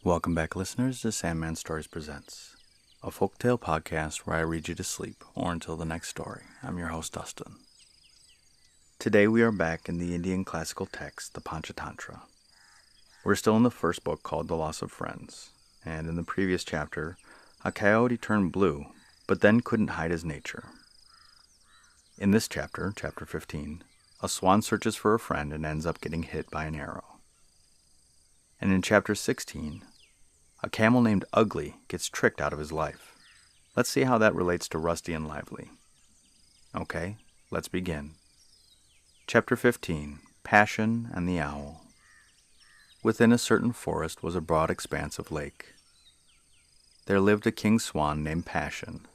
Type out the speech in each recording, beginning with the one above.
Welcome back, listeners, to Sandman Stories Presents, a folktale podcast where I read you to sleep or until the next story. I'm your host, Dustin. Today we are back in the Indian classical text, the Panchatantra. We're still in the first book called The Loss of Friends, and in the previous chapter, a coyote turned blue, but then couldn't hide his nature. In this chapter, chapter 15, a swan searches for a friend and ends up getting hit by an arrow. And in chapter 16, a camel named Ugly gets tricked out of his life. Let's see how that relates to Rusty and Lively. Okay, let's begin. Chapter 15, Passion and the Owl. Within a certain forest was a broad expanse of lake. There lived a king swan named Passion,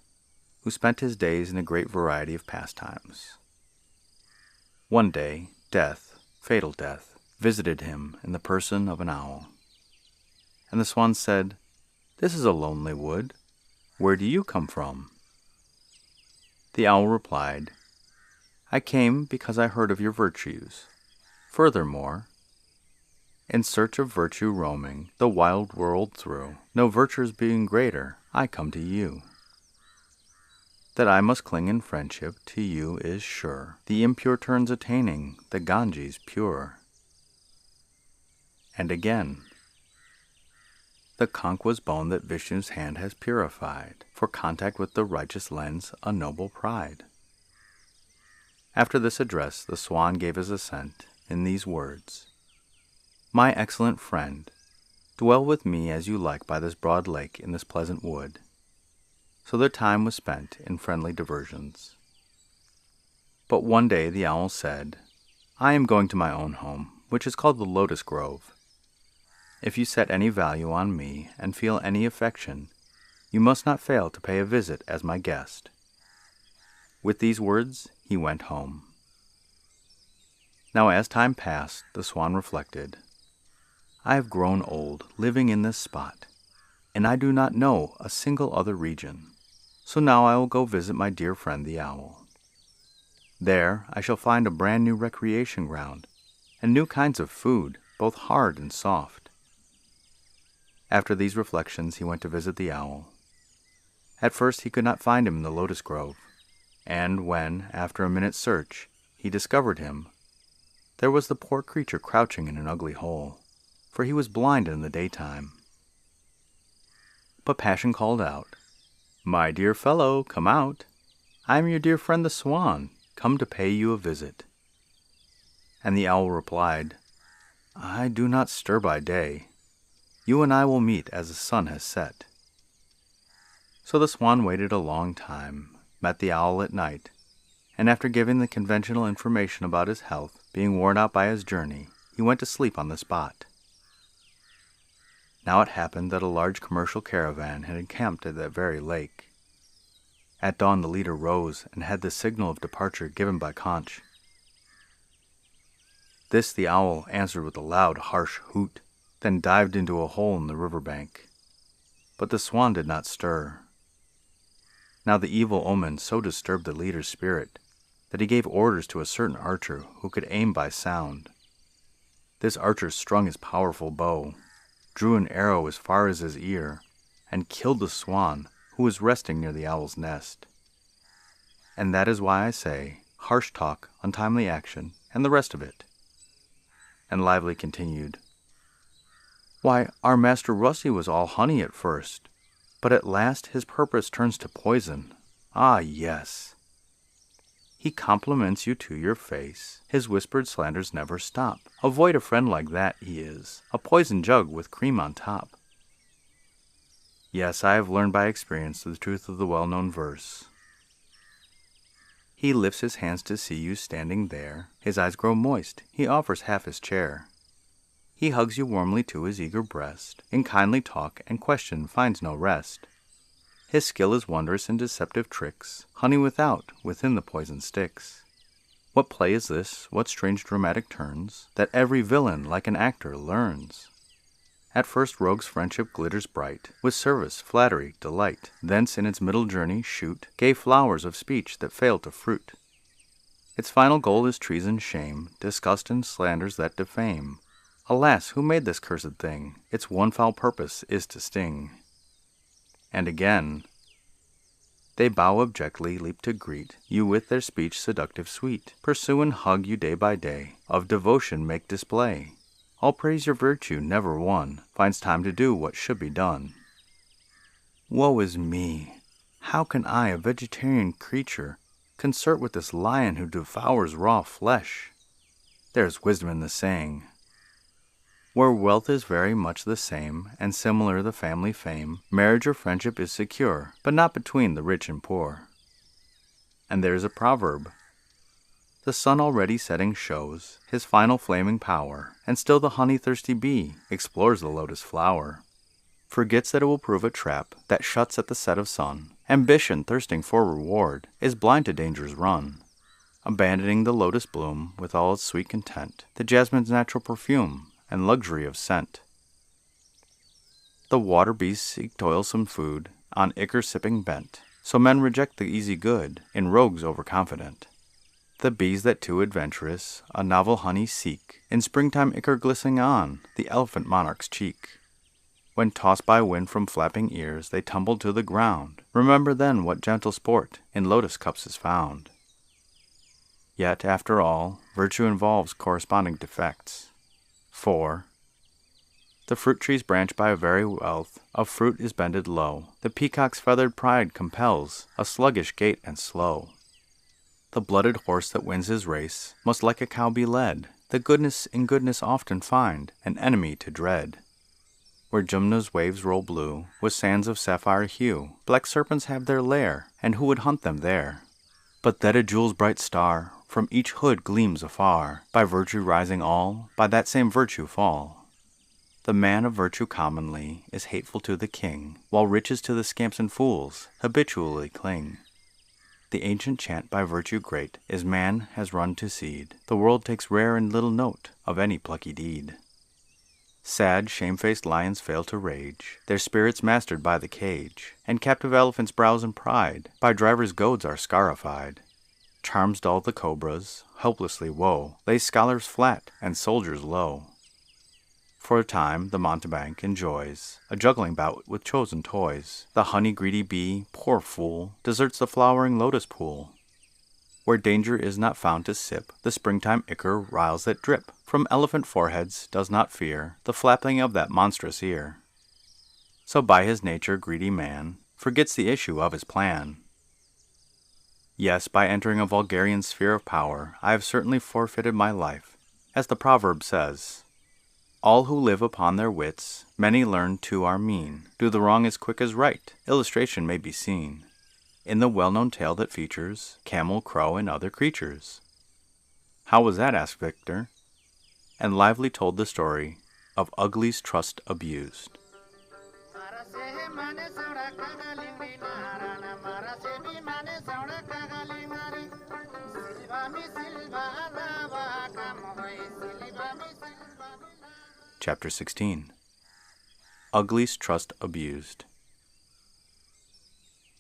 who spent his days in a great variety of pastimes. One day, death, fatal death, visited him in the person of an owl. And the swan said, "This is a lonely wood. Where do you come from?" The owl replied, "I came because I heard of your virtues. Furthermore, in search of virtue roaming the wild world through, no virtues being greater, I come to you. That I must cling in friendship to you is sure, the impure turns attaining the Ganges pure." And again, "The conch was bone that Vishnu's hand has purified, for contact with the righteous lends a noble pride." After this address, the swan gave his assent in these words, "My excellent friend, dwell with me as you like by this broad lake in this pleasant wood." So their time was spent in friendly diversions. But one day the owl said, "I am going to my own home, which is called the Lotus Grove. If you set any value on me and feel any affection, you must not fail to pay a visit as my guest." With these words, he went home. Now as time passed, the swan reflected, "I have grown old living in this spot, and I do not know a single other region. So now I will go visit my dear friend the owl. There I shall find a brand new recreation ground, and new kinds of food, both hard and soft." After these reflections, he went to visit the owl. At first he could not find him in the lotus grove, and when, after a minute's search, he discovered him, there was the poor creature crouching in an ugly hole, for he was blind in the daytime. But Passion called out, "My dear fellow, come out. I am your dear friend the swan, come to pay you a visit." And the owl replied, "I do not stir by day. You and I will meet as the sun has set." So the swan waited a long time, met the owl at night, and after giving the conventional information about his health being worn out by his journey, he went to sleep on the spot. Now it happened that a large commercial caravan had encamped at that very lake. At dawn the leader rose and had the signal of departure given by Conch. This the owl answered with a loud, harsh hoot, then dived into a hole in the river bank. But the swan did not stir. Now the evil omen so disturbed the leader's spirit that he gave orders to a certain archer who could aim by sound. This archer strung his powerful bow, drew an arrow as far as his ear, and killed the swan who was resting near the owl's nest. And that is why I say, harsh talk, untimely action, and the rest of it. And Lively continued, "Why, our master Rusty was all honey at first, but at last his purpose turns to poison. Ah, yes. He compliments you to your face. His whispered slanders never stop. Avoid a friend like that, he is. A poison jug with cream on top." Yes, I have learned by experience the truth of the well-known verse. He lifts his hands to see you standing there. His eyes grow moist. He offers half his chair. He hugs you warmly to his eager breast. In kindly talk and question finds no rest. His skill is wondrous in deceptive tricks. Honey without, within the poison sticks. What play is this, what strange dramatic turns, that every villain like an actor learns? At first rogue's friendship glitters bright, with service, flattery, delight. Thence in its middle journey shoot gay flowers of speech that fail to fruit. Its final goal is treason, shame, disgust and slanders that defame. Alas, who made this cursed thing? Its one foul purpose is to sting. And again, they bow abjectly, leap to greet you with their speech seductive sweet, pursue and hug you day by day, of devotion make display. All praise your virtue, never one finds time to do what should be done. Woe is me! How can I, a vegetarian creature, consort with this lion who devours raw flesh? There's wisdom in the saying. Where wealth is very much the same, and similar the family fame, marriage or friendship is secure, but not between the rich and poor. And there's a proverb. The sun already setting shows his final flaming power, and still the honey-thirsty bee explores the lotus flower. Forgets that it will prove a trap that shuts at the set of sun. Ambition, thirsting for reward, is blind to danger's run. Abandoning the lotus bloom with all its sweet content, the jasmine's natural perfume, and luxury of scent. The water beasts seek toilsome food, on ichor sipping bent, so men reject the easy good, in rogues overconfident. The bees that too adventurous a novel honey seek, in springtime ichor glistening on the elephant monarch's cheek. When tossed by wind from flapping ears they tumble to the ground, remember then what gentle sport in lotus cups is found. Yet, after all, virtue involves corresponding defects. For the fruit tree's branch by very wealth of fruit is bended low. The peacock's feathered pride compels a sluggish gait and slow. The blooded horse that wins his race must like a cow be led. The goodness in goodness often find an enemy to dread. Where Jumna's waves roll blue, with sands of sapphire hue, black serpents have their lair, and who would hunt them there? But that a jewel's bright star from each hood gleams afar, by virtue rising all, by that same virtue fall. The man of virtue commonly is hateful to the king, while riches to the scamps and fools habitually cling. The ancient chant by virtue great is man has run to seed. The world takes rare and little note of any plucky deed. Sad, shamefaced lions fail to rage, their spirits mastered by the cage, and captive elephants browse in pride, by drivers' goads are scarified. Charms dull the cobras, helplessly woe, lay scholars flat and soldiers low. For a time the mountebank enjoys a juggling bout with chosen toys. The honey-greedy bee, poor fool, deserts the flowering lotus pool. Where danger is not found to sip, the springtime ichor riles that drip from elephant foreheads does not fear the flapping of that monstrous ear. So by his nature greedy man forgets the issue of his plan. Yes, by entering a vulgarian sphere of power, I have certainly forfeited my life. As the proverb says, all who live upon their wits, many learned to are mean, do the wrong as quick as right, illustration may be seen in the well-known tale that features camel, crow, and other creatures. How was that? Asked Victor, and lively told the story of Ugly's trust abused. Chapter 16. Ugly's trust abused.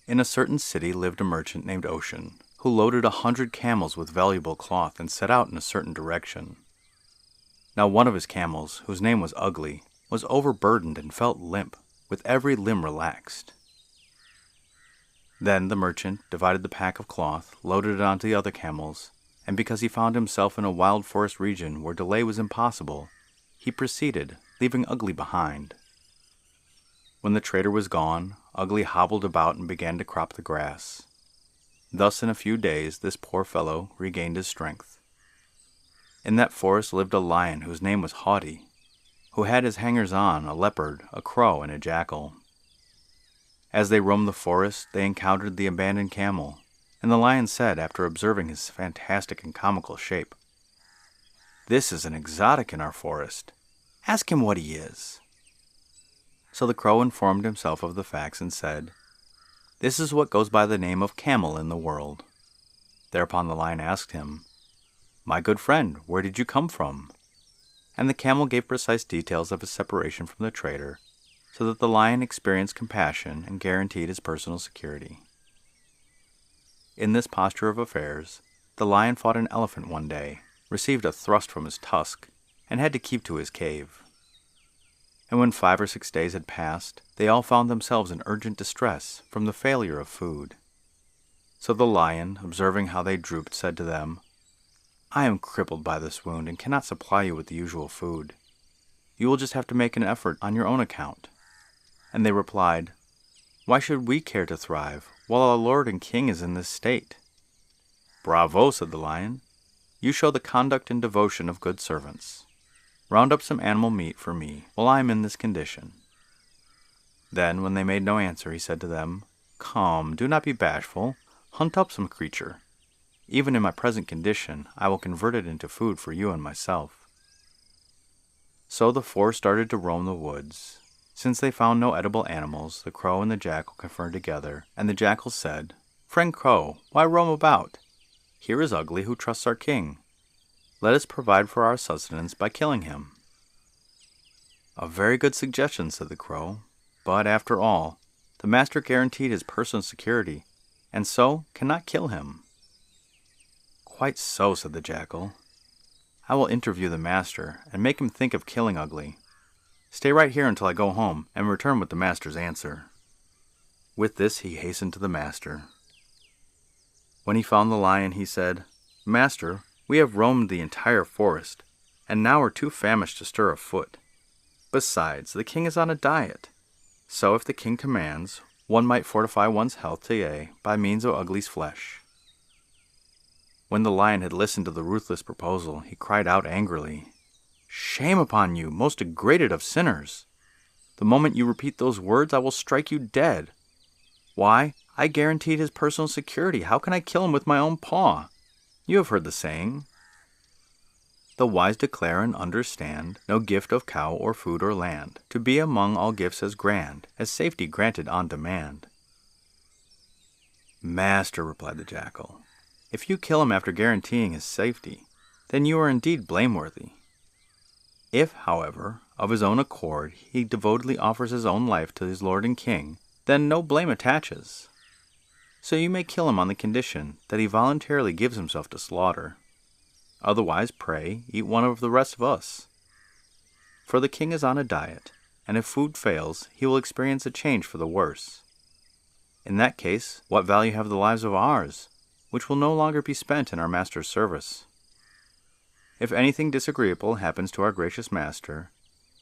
In a certain city lived a merchant named Ocean, who loaded 100 camels with valuable cloth and set out in a certain direction. Now one of his camels, whose name was Ugly, was overburdened and felt limp, with every limb relaxed. Then the merchant divided the pack of cloth, loaded it onto the other camels, and because he found himself in a wild forest region where delay was impossible, he proceeded, leaving Ugly behind. When the trader was gone, Ugly hobbled about and began to crop the grass. Thus in a few days this poor fellow regained his strength. In that forest lived a lion whose name was Haughty, who had as hangers-on a leopard, a crow, and a jackal. As they roamed the forest, they encountered the abandoned camel, and the lion said, after observing his fantastic and comical shape, "This is an exotic in our forest. Ask him what he is." So the crow informed himself of the facts and said, "This is what goes by the name of Camel in the world." Thereupon the lion asked him, "My good friend, where did you come from?" And the camel gave precise details of his separation from the trader, so that the lion experienced compassion and guaranteed his personal security. In this posture of affairs, the lion fought an elephant one day, received a thrust from his tusk, and had to keep to his cave. And when 5 or 6 days had passed, they all found themselves in urgent distress from the failure of food. So the lion, observing how they drooped, said to them, "I am crippled by this wound and cannot supply you with the usual food. You will just have to make an effort on your own account." And they replied, "Why should we care to thrive while our lord and king is in this state?" "Bravo," said the lion. "You show the conduct and devotion of good servants. Round up some animal meat for me while I am in this condition." Then, when they made no answer, he said to them, "Come, do not be bashful. Hunt up some creature. Even in my present condition, I will convert it into food for you and myself." So the 4 started to roam the woods. Since they found no edible animals, the crow and the jackal conferred together, and the jackal said, "Friend Crow, why roam about? Here is Ugly, who trusts our king. Let us provide for our sustenance by killing him." "A very good suggestion," said the crow, "but after all, the master guaranteed his personal security, and so cannot kill him." "Quite so," said the jackal. "I will interview the master and make him think of killing Ugly. Stay right here until I go home and return with the master's answer." With this he hastened to the master. When he found the lion, he said, "Master, we have roamed the entire forest, and now are too famished to stir a foot. Besides, the king is on a diet. So if the king commands, one might fortify one's health today by means of Ugly's flesh." When the lion had listened to the ruthless proposal, he cried out angrily, "Shame upon you, most degraded of sinners! The moment you repeat those words, I will strike you dead. Why, I guaranteed his personal security. How can I kill him with my own paw? You have heard the saying, 'The wise declare and understand no gift of cow or food or land, to be among all gifts as grand as safety granted on demand.'" "Master," replied the jackal, "if you kill him after guaranteeing his safety, then you are indeed blameworthy. If, however, of his own accord he devotedly offers his own life to his lord and king, then no blame attaches. So you may kill him on the condition that he voluntarily gives himself to slaughter. Otherwise, pray, eat one of the rest of us. For the king is on a diet, and if food fails, he will experience a change for the worse. In that case, what value have the lives of ours, which will no longer be spent in our master's service? If anything disagreeable happens to our gracious master,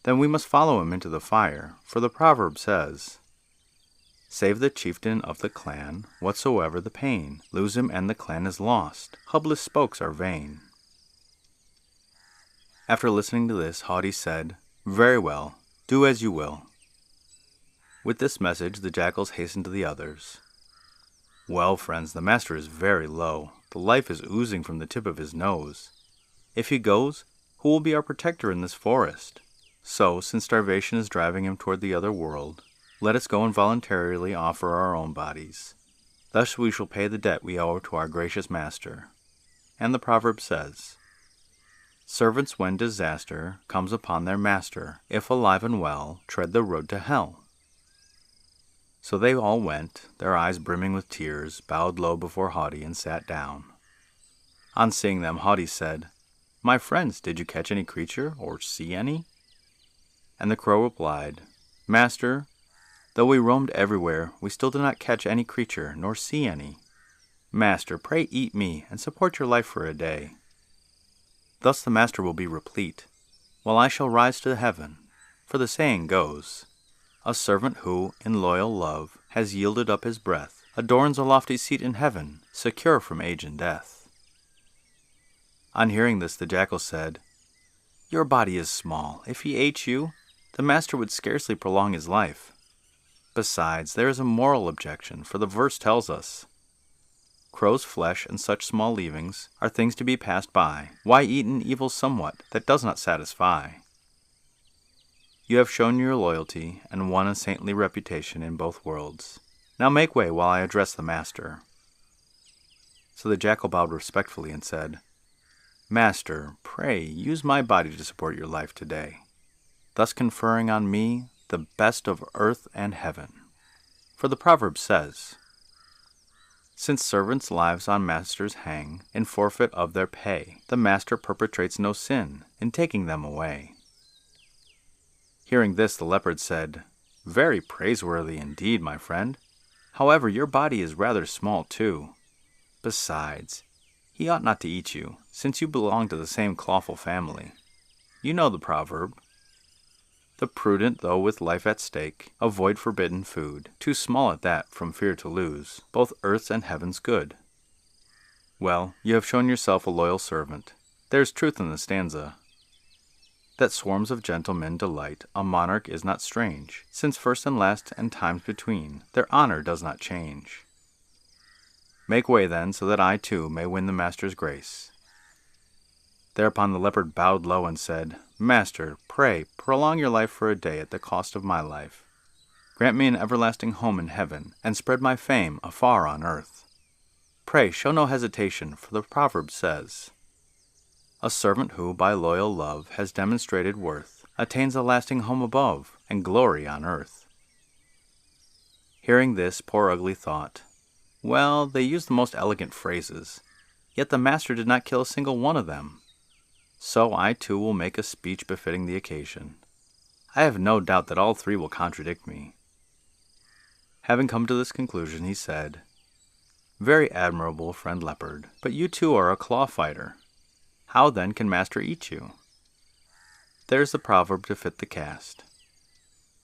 then we must follow him into the fire, for the proverb says, 'Save the chieftain of the clan, whatsoever the pain. Lose him and the clan is lost. Hubless spokes are vain.'" After listening to this, Haughty said, "Very well, do as you will." With this message, the jackals hastened to the others. "Well, friends, the master is very low. The life is oozing from the tip of his nose. If he goes, who will be our protector in this forest? So, since starvation is driving him toward the other world, let us go and voluntarily offer our own bodies. Thus we shall pay the debt we owe to our gracious master." And the proverb says, "Servants, when disaster comes upon their master, if alive and well, tread the road to hell." So they all went, their eyes brimming with tears, bowed low before Haughty, and sat down. On seeing them, Haughty said, "My friends, did you catch any creature, or see any?" And the crow replied, "Master, though we roamed everywhere, we still did not catch any creature, nor see any. Master, pray eat me, and support your life for a day. Thus the master will be replete, while I shall rise to heaven. For the saying goes, a servant who, in loyal love, has yielded up his breath, adorns a lofty seat in heaven, secure from age and death." On hearing this, the jackal said, "Your body is small. If he ate you, the master would scarcely prolong his life. Besides, there is a moral objection, for the verse tells us, 'Crow's flesh and such small leavings are things to be passed by. Why eat an evil somewhat that does not satisfy?' You have shown your loyalty and won a saintly reputation in both worlds. Now make way while I address the master." So the jackal bowed respectfully and said, "Master, pray use my body to support your life today, thus conferring on me the best of earth and heaven. For the proverb says, Since servants' lives on masters hang, in forfeit of their pay, the master perpetrates no sin in taking them away. Hearing this, the leopard said, "Very praiseworthy indeed, my friend. However, your body is rather small too. Besides, he ought not to eat you, since you belong to the same clawful family. You know the proverb, 'The prudent, though with life at stake, avoid forbidden food, too small at that, from fear to lose both earth's and heaven's good.' Well, you have shown yourself a loyal servant. There's truth in the stanza. That swarms of gentlemen delight a monarch is not strange, since first and last and times between, their honor does not change. Make way, then, so that I, too, may win the master's grace." Thereupon the leopard bowed low and said, "Master, pray, prolong your life for a day at the cost of my life. Grant me an everlasting home in heaven, and spread my fame afar on earth. Pray, show no hesitation, for the proverb says, 'A servant who, by loyal love, has demonstrated worth, attains a lasting home above, and glory on earth.'" Hearing this, poor Ugly thought, "Well, they use the most elegant phrases, yet the master did not kill a single one of them. So I too will make a speech befitting the occasion. I have no doubt that all three will contradict me." Having come to this conclusion, he said, "Very admirable, friend leopard, but you too are a claw fighter. How then can master eat you? There's the proverb to fit the cast.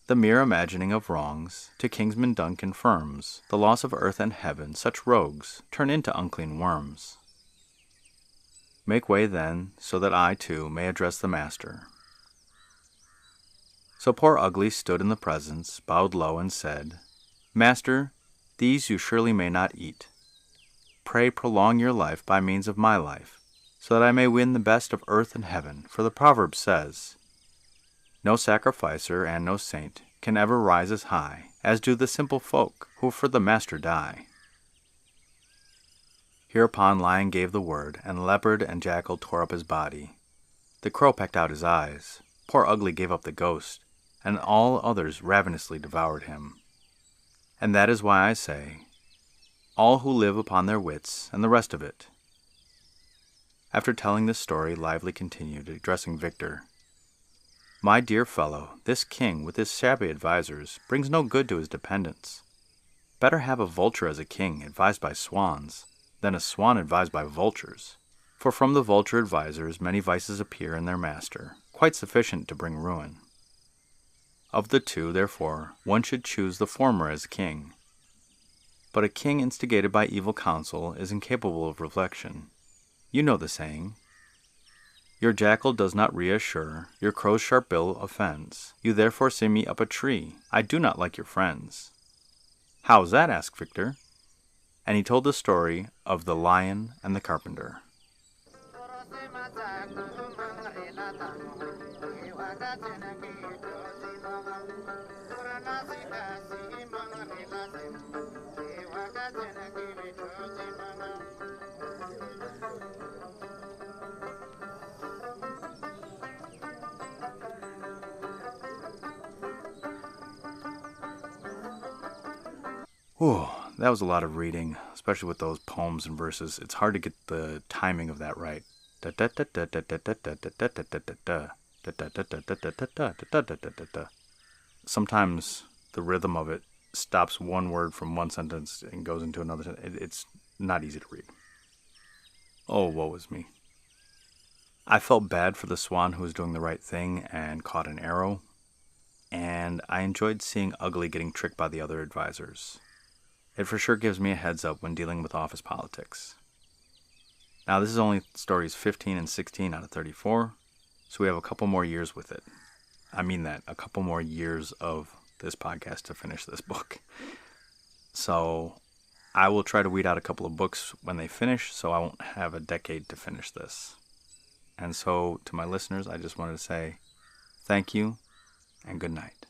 The mere imagining of wrongs to kingsman done confirms the loss of earth and heaven. Such rogues turn into unclean worms. Make way, then, so that I, too, may address the master." So poor Ugly stood in the presence, bowed low, and said, "Master, these you surely may not eat. Pray prolong your life by means of my life, so that I may win the best of earth and heaven, for the proverb says, 'No sacrificer and no saint can ever rise as high as do the simple folk who for the master die.'" Hereupon Lion gave the word, and Leopard and Jackal tore up his body. The Crow pecked out his eyes, poor Ugly gave up the ghost, and all others ravenously devoured him. And that is why I say, all who live upon their wits, and the rest of it. After telling this story, Lively continued, addressing Victor, "My dear fellow, this king, with his shabby advisers, brings no good to his dependents. Better have a vulture as a king, advised by swans, than a swan advised by vultures. For from the vulture advisers many vices appear in their master, quite sufficient to bring ruin. Of the two, therefore, one should choose the former as king. But a king instigated by evil counsel is incapable of reflection. You know the saying, 'Your jackal does not reassure, your crow's sharp bill offends. You therefore see me up a tree, I do not like your friends.' How's that?" asked Victor. And he told the story of the Lion and the Carpenter. Whew, that was a lot of reading, especially with those poems and verses. It's hard to get the timing of that right. Sometimes the rhythm of it stops one word from one sentence and goes into another. It's not easy to read. Oh, woe is me. I felt bad for the swan who was doing the right thing and caught an arrow, and I enjoyed seeing Ugly getting tricked by the other advisors. It for sure gives me a heads up when dealing with office politics. Now, this is only stories 15 and 16 out of 34, so we have a couple more years with it. I mean that, a couple more years of this podcast to finish this book. So I will try to weed out a couple of books when they finish, so I won't have a decade to finish this. And so to my listeners, I just wanted to say thank you and good night.